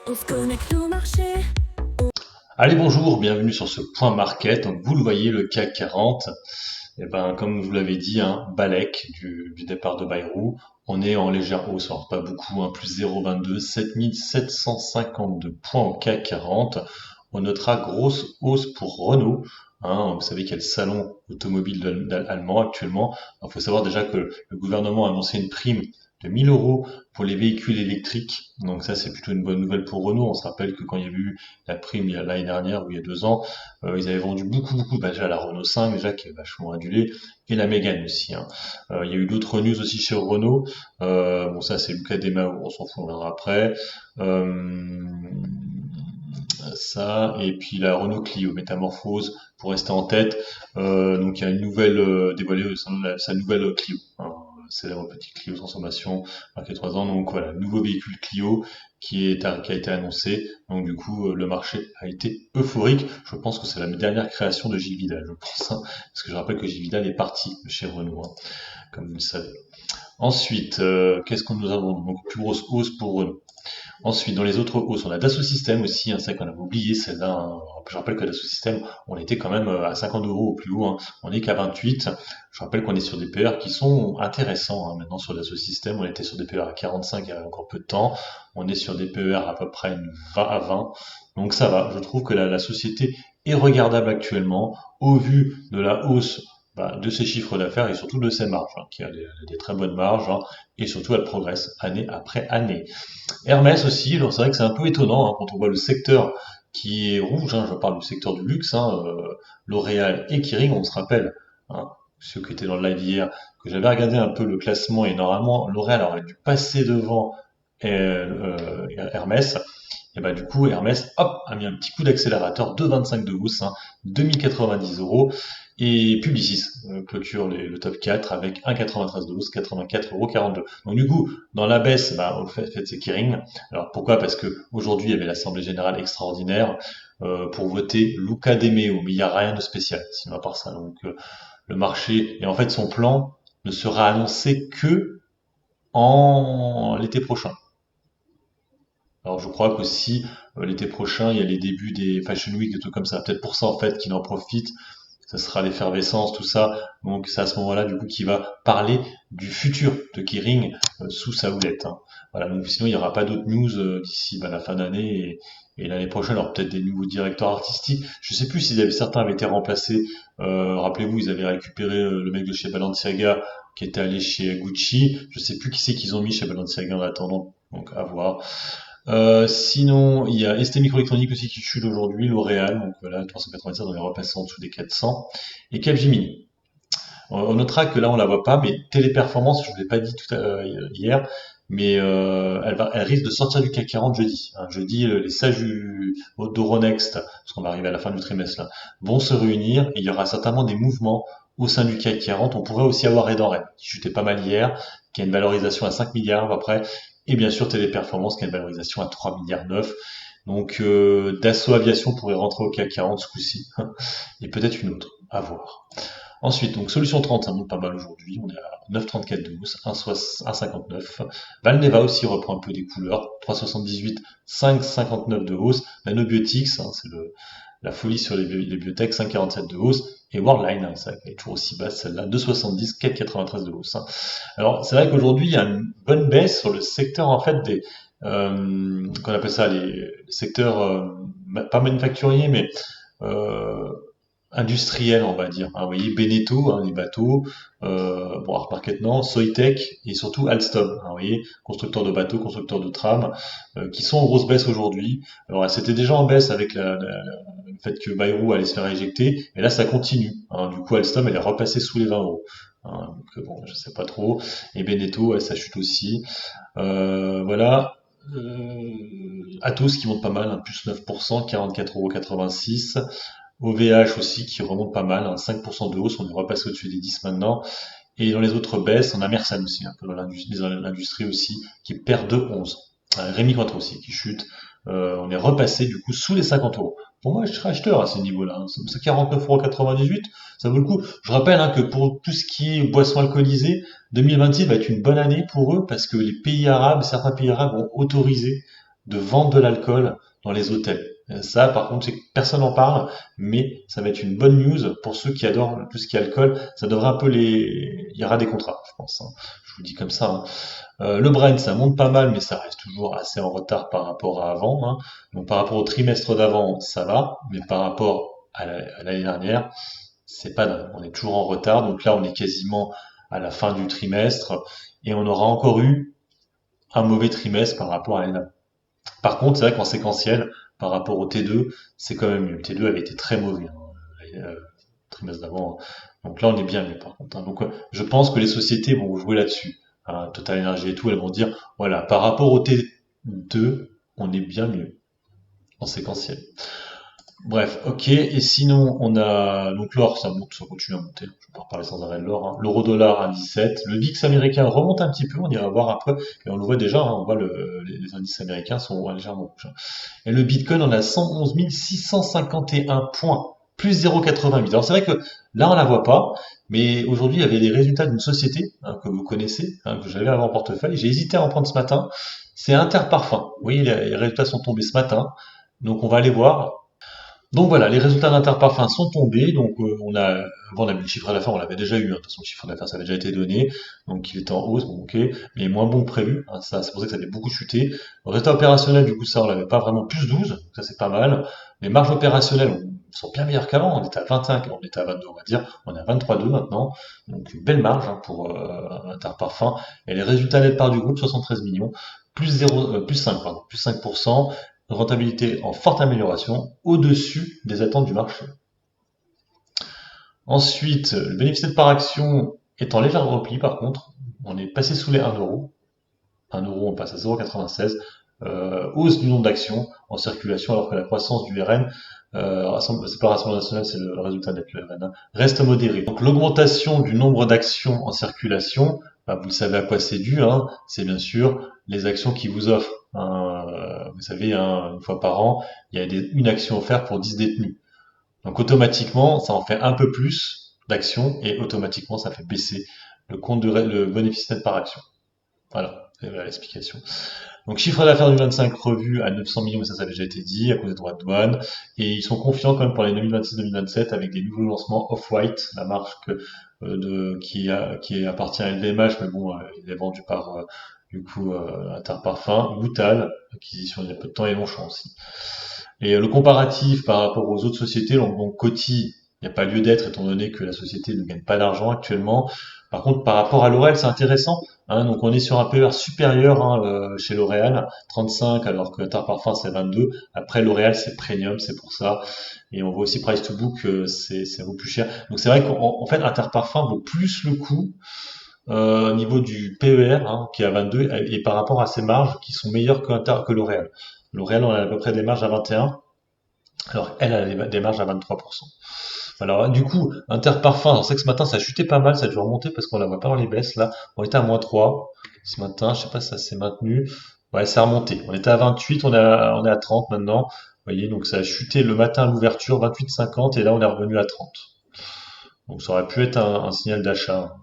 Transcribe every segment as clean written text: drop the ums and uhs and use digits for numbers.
On se connecte au marché. Allez, bonjour, bienvenue sur ce point market. Donc, vous le voyez, le CAC 40, et ben, comme je vous l'avais dit, Balek du départ de Bayrou, on est en légère hausse, alors pas beaucoup, plus 0,22, 7752 points au CAC 40. On notera grosse hausse pour Renault. Vous savez qu'il y a le salon automobile allemand actuellement. Il faut savoir déjà que le gouvernement a annoncé une prime de 1000 euros pour les véhicules électriques. Donc ça, c'est plutôt une bonne nouvelle pour Renault. On se rappelle que quand il y a eu la prime l'année dernière ou il y a 2 ans, ils avaient vendu beaucoup, déjà la Renault 5 déjà qui est vachement adulée et la Mégane aussi. Il y a eu d'autres news aussi chez Renault. Bon ça c'est Lucas Demao, on s'en fout, on verra après. Euh, Ça et puis la Renault Clio Métamorphose pour rester en tête. Donc il y a une nouvelle dévoilée sa nouvelle Clio. Célèbre petit Clio transformation marqué 3 ans. Donc voilà, nouveau véhicule Clio qui a été annoncé. Donc du coup, le marché a été euphorique. Je pense que c'est la dernière création de Gilles Vidal, je pense, parce que je rappelle que Gilles Vidal est parti de chez Renault, comme vous le savez. Ensuite, qu'est-ce que nous avons? Donc plus grosse hausse pour Renault. Ensuite, dans les autres hausses, on a Dassault Systèmes aussi, c'est vrai qu'on avait oublié celle-là. Je rappelle que Dassault Systèmes, on était quand même à 50 euros au plus haut. On n'est qu'à 28. Je rappelle qu'on est sur des PER qui sont intéressants. Maintenant, sur Dassault Systèmes, on était sur des PER à 45 il y a encore peu de temps. On est sur des PER à peu près 20 à 20. Donc ça va. Je trouve que la société est regardable actuellement au vu de la hausse de ses chiffres d'affaires et surtout de ses marges, qui a des très bonnes marges, et surtout elle progresse année après année. Hermès aussi, alors c'est vrai que c'est un peu étonnant quand on voit le secteur qui est rouge, je parle du secteur du luxe, L'Oréal et Kering, on se rappelle, ceux qui étaient dans le live hier, que j'avais regardé un peu le classement et normalement L'Oréal aurait dû passer devant Hermès, et bah du coup Hermès hop a mis un petit coup d'accélérateur de 25 de hausse, 2090 euros. Et Publicis clôture le top 4 avec 1,93 de hausse, 84,42 €. Donc du coup, dans la baisse, au fait c'est Kering. Alors pourquoi? Parce que aujourd'hui il y avait l'Assemblée Générale extraordinaire pour voter Luca De Meo, mais il n'y a rien de spécial, sinon à part ça. Donc le marché, et en fait son plan ne sera annoncé que en l'été prochain. Alors je crois qu'aussi l'été prochain, il y a les débuts des Fashion Week, des trucs comme ça. Peut-être pour ça en fait qu'il en profite. Ça sera l'effervescence, tout ça. Donc c'est à ce moment-là du coup qu'il va parler du futur de Kering sous sa houlette. Voilà. Donc sinon il n'y aura pas d'autres news d'ici la fin d'année et l'année prochaine. Alors peut-être des nouveaux directeurs artistiques. Je sais plus si certains avaient été remplacés. Rappelez-vous, ils avaient récupéré le mec de chez Balenciaga qui était allé chez Gucci. Je sais plus qui c'est qu'ils ont mis chez Balenciaga en attendant. Donc à voir. Sinon, il y a ST Microelectronics aussi qui chute aujourd'hui, L'Oréal, donc voilà, 387, on est repassé en dessous des 400, et Capgemini. On notera que là, on la voit pas, mais Téléperformance, je vous l'ai pas dit hier, mais elle risque de sortir du CAC 40 jeudi. Jeudi, les sages d'Euronext, parce qu'on va arriver à la fin du trimestre là, vont se réunir, et il y aura certainement des mouvements au sein du CAC 40. On pourrait aussi avoir Red Orange, qui chutait pas mal hier, qui a une valorisation à 5 milliards après, et bien sûr Téléperformance qui a une valorisation à 3 milliards 9. Donc Dassault Aviation pourrait rentrer au CAC 40 ce coup-ci, et peut-être une autre, à voir. Ensuite, donc Solution 30, ça monte pas mal aujourd'hui, on est à 9,34 de hausse, 1,59. Valneva aussi reprend un peu des couleurs, 3,78, 5,59 de hausse. Nanobiotics, c'est la folie sur les biotech, 5,47 de hausse. Et Worldline, ça est toujours aussi basse celle-là, 2,70, 4,93 de hausse. Alors c'est vrai qu'aujourd'hui il y a une bonne baisse sur le secteur en fait des qu'on appelle ça les secteurs pas manufacturiers mais euh, industriels on va dire. Vous voyez Beneteau, les bateaux, bon Art Market non, Soitec et surtout Alstom. Vous voyez constructeurs de bateaux, constructeurs de trams qui sont en grosse baisse aujourd'hui. Alors c'était déjà en baisse avec le fait que Bayrou allait se faire éjecter, et là ça continue. Du coup Alstom elle est repassée sous les 20 euros. Donc bon, je sais pas trop. Et Beneteau, ça chute aussi. Voilà. Atos qui monte pas mal, plus 9%, 44,86 €. OVH aussi qui remonte pas mal, 5% de hausse, on est repassé au-dessus des 10 maintenant. Et dans les autres baisses, on a Mersen aussi, un peu dans l'industrie aussi, qui perd de 11. Rémi Cointreau aussi qui chute. On est repassé du coup sous les 50 euros. Pour moi, je serais acheteur à ces niveaux-là. C'est 49,98 €, ça vaut le coup. Je rappelle que pour tout ce qui est boissons alcoolisées, 2026 va être une bonne année pour eux parce que les pays arabes, certains pays arabes ont autorisé de vendre de l'alcool dans les hôtels. Ça, par contre, c'est que personne n'en parle, mais ça va être une bonne news pour ceux qui adorent tout ce qui est alcool. Ça devrait un peu les... Il y aura des contrats, je pense, hein. Je vous le dis comme ça, hein. Le Brent, ça monte pas mal, mais ça reste toujours assez en retard par rapport à avant, hein. Donc par rapport au trimestre d'avant, ça va, mais par rapport à l'année dernière, c'est pas dingue. On est toujours en retard. Donc là, on est quasiment à la fin du trimestre et on aura encore eu un mauvais trimestre par rapport à l'année d'avant. Par contre, c'est vrai qu'en séquentiel, par rapport au T2, c'est quand même mieux. Le T2 avait été très mauvais, hein, le trimestre d'avant. Donc là, on est bien mieux par contre, hein. Donc je pense que les sociétés vont jouer là-dessus, hein. Total Energy et tout, elles vont dire, voilà, par rapport au T2, on est bien mieux en séquentiel. Bref, ok. Et sinon, on a donc l'or, ça monte, ça continue à monter. Je vais pas reparler sans arrêt de l'or, hein. L'euro-dollar à 17. Le VIX américain remonte un petit peu. On ira voir après. Et on le voit déjà, hein, on voit les indices américains sont légèrement rouges, hein. Et le Bitcoin, on a 111 651 points, plus 0,88. Alors c'est vrai que là, on la voit pas. Mais aujourd'hui, il y avait les résultats d'une société, hein, que vous connaissez, hein, que j'avais avant en portefeuille. J'ai hésité à en prendre ce matin. C'est Interparfum. Vous voyez, les résultats sont tombés ce matin. Donc on va aller voir. Donc voilà, les résultats d'Interparfums sont tombés. Donc avant on a vu le chiffre d'affaires, on l'avait déjà eu, hein. De toute façon, le chiffre d'affaires ça avait déjà été donné, donc il était en hausse, bon, ok, mais moins bon que prévu, hein. Ça, c'est pour ça que ça avait beaucoup chuté. Le résultat opérationnel, du coup, ça on l'avait pas vraiment plus 12, donc ça c'est pas mal. Les marges opérationnelles sont bien meilleures qu'avant. On était à 25, on était à 22, on va dire, on est à 23,2 maintenant, donc une belle marge, hein, pour Interparfums. Et les résultats nets part du groupe, 73 millions, plus 0, plus 5, pardon, plus 5%. Rentabilité en forte amélioration, au-dessus des attentes du marché. Ensuite, le bénéfice net par action est en léger repli par contre. On est passé sous les 1 euro. 1 euro, on passe à 0,96. Hausse du nombre d'actions en circulation alors que la croissance du RN, c'est pas le Rassemblement national, c'est le résultat net, le RN, hein, reste modéré. Donc l'augmentation du nombre d'actions en circulation, bah, vous savez à quoi c'est dû, hein, c'est bien sûr les actions qui vous offrent, hein. Vous savez, hein, une fois par an, il y a une action offerte pour 10 détenus. Donc automatiquement, ça en fait un peu plus d'actions et automatiquement, ça fait baisser le bénéfice net par action. Voilà, c'est l'explication. Donc chiffre d'affaires 2025 revu à 900 millions, mais ça a déjà été dit, à cause des droits de douane. Et ils sont confiants quand même pour les 2026-2027 avec des nouveaux lancements Off-White, la marque qui appartient à LVMH, mais bon, il est vendu par du coup Interparfums, Goutal, acquisition il y a peu de temps, et Longchamp aussi. Et le comparatif par rapport aux autres sociétés, donc Coty, il n'y a pas lieu d'être étant donné que la société ne gagne pas d'argent actuellement. Par contre, par rapport à L'Oréal, c'est intéressant, hein. Donc on est sur un PER supérieur, hein, chez L'Oréal, 35, alors que Interparfums c'est 22. Après L'Oréal c'est premium, c'est pour ça. Et on voit aussi price to book, c'est vaut plus cher. Donc c'est vrai qu'en fait Interparfums vaut plus le coup au niveau du PER, hein, qui est à 22, et par rapport à ses marges qui sont meilleures que L'Oréal. L'Oréal, on a à peu près des marges à 21, alors elle a des marges à 23%. Alors du coup, Interparfums, alors c'est que ce matin ça a chuté pas mal, ça a dû remonter parce qu'on la voit pas dans les baisses là. On était à -3 ce matin, je sais pas si ça s'est maintenu. Ouais, ça a remonté. On était à 28, on est à 30 maintenant. Vous voyez, donc ça a chuté le matin à l'ouverture, 28,50 et là on est revenu à 30. Donc ça aurait pu être un signal d'achat.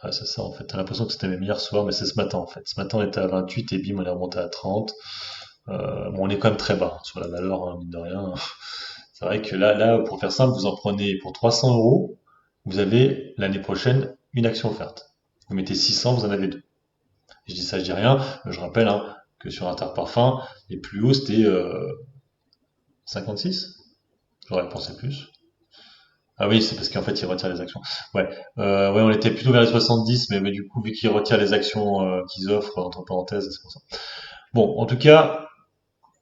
Ah, c'est ça en fait. T'as l'impression que c'était même hier soir, mais c'est ce matin en fait. Ce matin on était à 28 et bim on est remonté à 30. Bon, on est quand même très bas sur la valeur, hein, mine de rien. C'est vrai que là, pour faire simple, vous en prenez pour 300 euros, vous avez l'année prochaine une action offerte. Vous mettez 600, vous en avez deux. Et je dis ça, je dis rien. Je rappelle, hein, que sur Interparfums, les plus hauts c'était 56. J'aurais pensé plus. Ah oui, c'est parce qu'en fait ils retirent les actions. Ouais, ouais, on était plutôt vers les 70, mais du coup vu qu'ils retirent les actions qu'ils offrent entre parenthèses, c'est pour ça. Bon, en tout cas,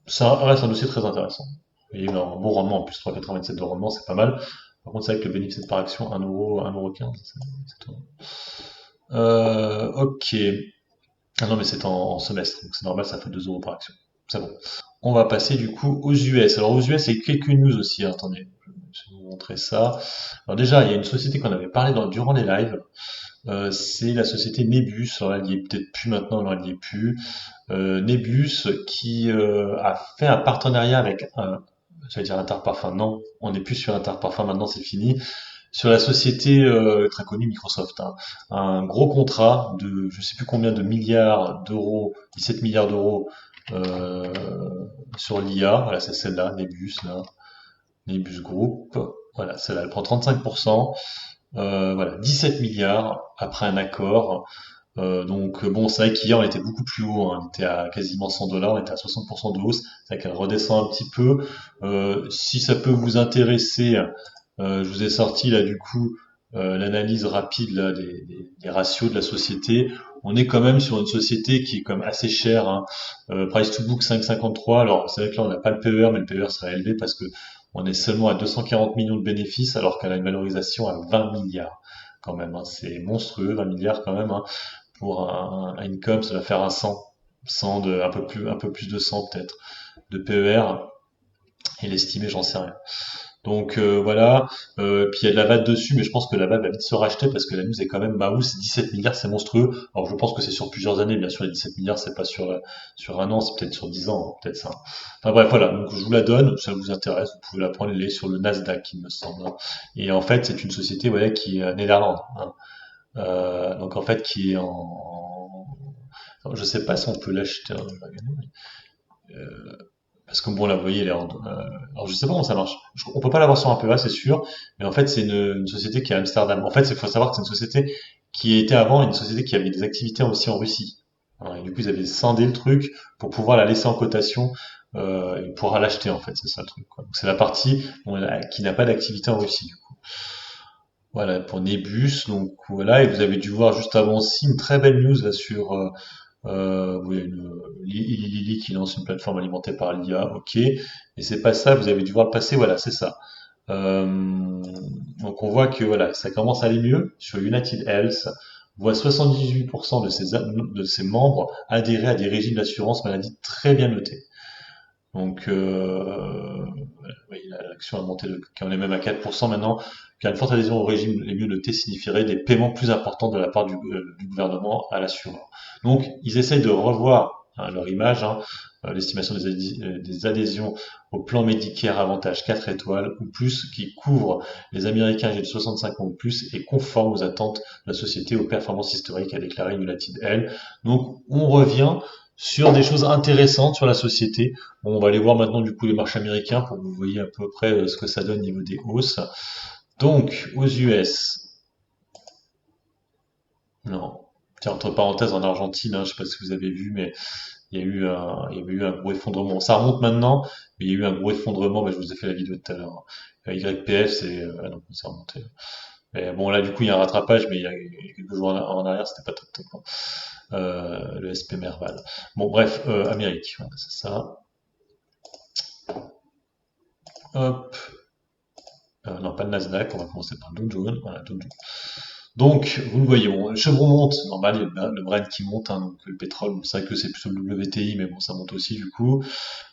ça reste un dossier très intéressant. Il y a eu un bon rendement, en plus 3,87 de rendement, c'est pas mal. Par contre, c'est vrai que le bénéfice par action, 1 euro, 1,15 €, c'est tout. Ok. Ah non, mais c'est en semestre, donc c'est normal, ça fait 2 euros par action. C'est bon. On va passer du coup aux US. Alors aux US, il y a quelques news aussi, hein. Attendez, je vais vous montrer ça. Alors déjà, il y a une société qu'on avait parlé durant les lives. C'est la société Nebus. Alors elle y est peut-être plus maintenant, non, elle y est plus. Nebus qui a fait un partenariat avec j'allais dire Interparfums, non, on n'est plus sur Interparfums maintenant, c'est fini. sur la société très connue Microsoft, hein. Un gros contrat de je sais plus combien de milliards d'euros, 17 milliards d'euros euh, sur l'IA. Voilà, c'est celle-là, Nebus, là, Nebus Group. Voilà, celle-là, elle prend 35%. Voilà, 17 milliards après un accord. Donc bon, c'est vrai qu'hier on était beaucoup plus haut, hein. On était à quasiment 100 dollars, on était à 60% de hausse. C'est vrai qu'elle redescend un petit peu. Si ça peut vous intéresser, je vous ai sorti là du coup l'analyse rapide là, des ratios de la société. On est quand même sur une société qui est quand même assez chère, hein. Price to book 5,53. Alors c'est vrai que là on n'a pas le PER, mais le PER serait élevé parce que on est seulement à 240 millions de bénéfices alors qu'elle a une valorisation à 20 milliards quand même, hein. C'est monstrueux, 20 milliards quand même, hein. Pour un income, ça va faire un 100 de un peu plus de 100 peut-être de PER. Et l'estimé, j'en sais rien. Donc voilà, puis il y a de la VAT dessus, mais je pense que la VAT va vite se racheter parce que la news est quand même Maus, 17 milliards, c'est monstrueux. Alors je pense que c'est sur plusieurs années, bien sûr, les 17 milliards, c'est pas sur un an, c'est peut-être sur 10 ans, hein, peut-être ça. Enfin bref, voilà, donc je vous la donne, si ça vous intéresse, vous pouvez la prendre, elle est sur le Nasdaq, il me semble, hein. Et en fait, c'est une société voilà, qui est néerlande, hein. Donc en fait, qui est alors, je sais pas si on peut l'acheter, hein, je vais regarder, parce que bon, là, vous voyez, alors je sais pas comment ça marche. On peut pas l'avoir sur un PEA, c'est sûr, mais en fait, c'est une société qui est à Amsterdam. En fait, il faut savoir que c'est une société qui était avant une société qui avait des activités aussi en Russie. Hein, et du coup, ils avaient scindé le truc pour pouvoir la laisser en cotation et pouvoir l'acheter, en fait, c'est ça le truc, quoi. Donc c'est la partie bon, qui n'a pas d'activité en Russie. Voilà, pour Nebus, donc voilà, et vous avez dû voir juste avant aussi une très belle news là sur oui, Lily qui lance une plateforme alimentée par l'IA, ok. Mais c'est pas ça, vous avez dû voir le passer, voilà, c'est ça. Euh, donc on voit que voilà, ça commence à aller mieux. Sur United Health, on voit 78% de ses membres adhérer à des régimes d'assurance maladie très bien notés. Donc oui, l'action a monté, on est même à 4% maintenant. Car une forte adhésion au régime les mieux notés signifierait des paiements plus importants de la part du gouvernement à l'assureur. Donc, ils essayent de revoir hein, leur image, hein, l'estimation des adhésions au plan Medicare Avantage 4 étoiles ou plus qui couvre les Américains âgés de 65 ans ou plus et conforme aux attentes de la société aux performances historiques, a déclaré United Health. Donc, on revient sur des choses intéressantes sur la société. Bon, on va aller voir maintenant du coup les marchés américains pour que vous voyez à peu près ce que ça donne au niveau des hausses. Donc, aux US, non. Tiens, entre parenthèses, en Argentine, hein, je sais pas si vous avez vu, mais il y avait eu un gros effondrement. Ça remonte maintenant, mais il y a eu un gros effondrement. Bah, je vous ai fait la vidéo tout à l'heure. YPF, ah non, c'est remonté. Mais bon, là, du coup, il y a un rattrapage, mais il y a quelques jours en arrière, c'était pas top top, hein. Le SP Merval. Bon, bref, Amérique, voilà, c'est ça. Hop. Non, pas le Nasdaq, on va commencer par le Dow Jones. Voilà, Dow Jones. Donc, vous le voyez, bon, le chevron monte, normal, il y a le Brent qui monte, hein, donc le pétrole, bon, c'est vrai que c'est plutôt le WTI, mais bon, ça monte aussi du coup.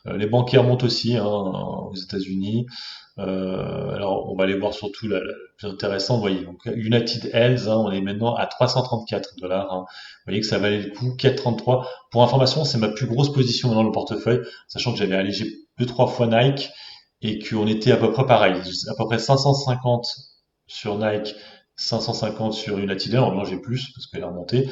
Les bancaires montent aussi hein, aux États-Unis. Alors, on va aller voir surtout la plus intéressant, vous voyez, donc United Health, hein, on est maintenant à 334 dollars. Hein. Vous voyez que ça valait le coup, 4,33. Pour information, c'est ma plus grosse position dans le portefeuille, sachant que j'avais allégé deux trois fois Nike et qu'on était à peu près pareil, à peu près 550 sur Nike, 550 sur United Health. Alors, j'ai plus parce qu'elle a remonté,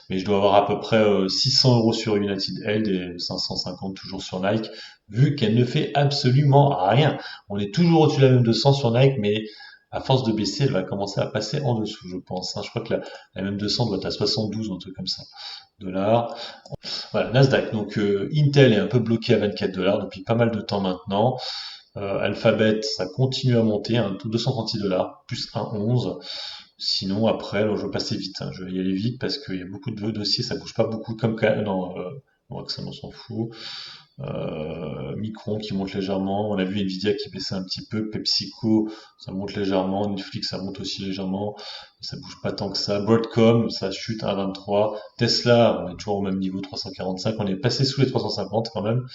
mais je dois avoir à peu près 600 euros sur United Health et 550 toujours sur Nike, vu qu'elle ne fait absolument rien. On est toujours au-dessus de la même de 100 sur Nike, mais à force de baisser, elle va commencer à passer en dessous, je pense, hein. Je crois que la même de 100 doit être à 72 ou un truc comme ça. Dollars. Voilà, Nasdaq. Donc Intel est un peu bloqué à 24 dollars depuis pas mal de temps maintenant. Alphabet, ça continue à monter, hein, 236 dollars, plus 1,11. Sinon, après, je vais passer vite, hein, je vais y aller vite parce qu'il y a beaucoup de dossiers, ça bouge pas beaucoup comme non, ça on s'en fout. Micron qui monte légèrement, on a vu Nvidia qui baissait un petit peu, PepsiCo ça monte légèrement, Netflix ça monte aussi légèrement, ça bouge pas tant que ça. Broadcom ça chute à 23, Tesla on est toujours au même niveau 345, on est passé sous les 350 quand même.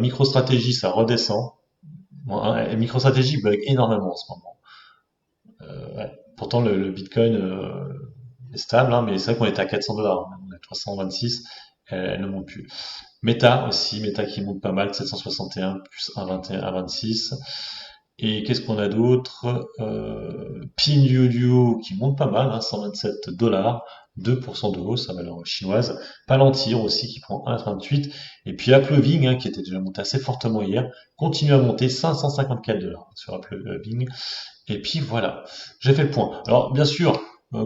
MicroStrategy ça redescend. Bon, hein, MicroStrategy bug énormément en ce moment. Ouais. Pourtant le Bitcoin est stable, hein, mais c'est vrai qu'on était à 400 dollars, on est à 326, elle ne monte plus. Meta aussi, Meta qui monte pas mal, 761 plus 1,21 à 26. Et qu'est-ce qu'on a d'autre? Pinduoduo qui monte pas mal, hein, 127 $, 2% de hausse, sa valeur chinoise. Palantir aussi qui prend 1,28. Et puis Apploving, hein, qui était déjà monté assez fortement hier, continue à monter 554 $ sur Apploving. Et puis voilà, j'ai fait le point. Alors bien sûr,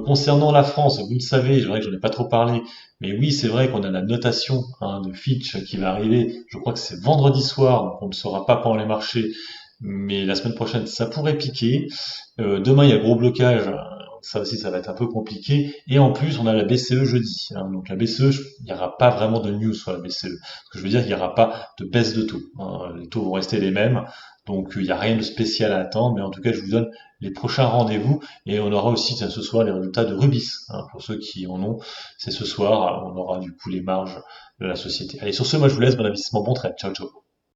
concernant la France, vous le savez, c'est vrai que j'en ai pas trop parlé, mais oui, c'est vrai qu'on a la notation, hein, de Fitch qui va arriver. Je crois que c'est vendredi soir, donc on ne saura pas pendant les marchés, mais la semaine prochaine, ça pourrait piquer. Demain, il y a gros blocage. Ça aussi, ça va être un peu compliqué. Et en plus, on a la BCE jeudi, hein. Donc la BCE, il n'y aura pas vraiment de news sur la BCE. Ce que je veux dire, il n'y aura pas de baisse de taux, hein. Les taux vont rester les mêmes. Donc il n'y a rien de spécial à attendre. Mais en tout cas, je vous donne les prochains rendez-vous. Et on aura aussi, tiens, ce soir les résultats de Rubis, hein, pour ceux qui en ont. C'est ce soir. On aura du coup les marges de la société. Allez, sur ce, moi je vous laisse. Bon investissement, bon trade. Ciao, ciao.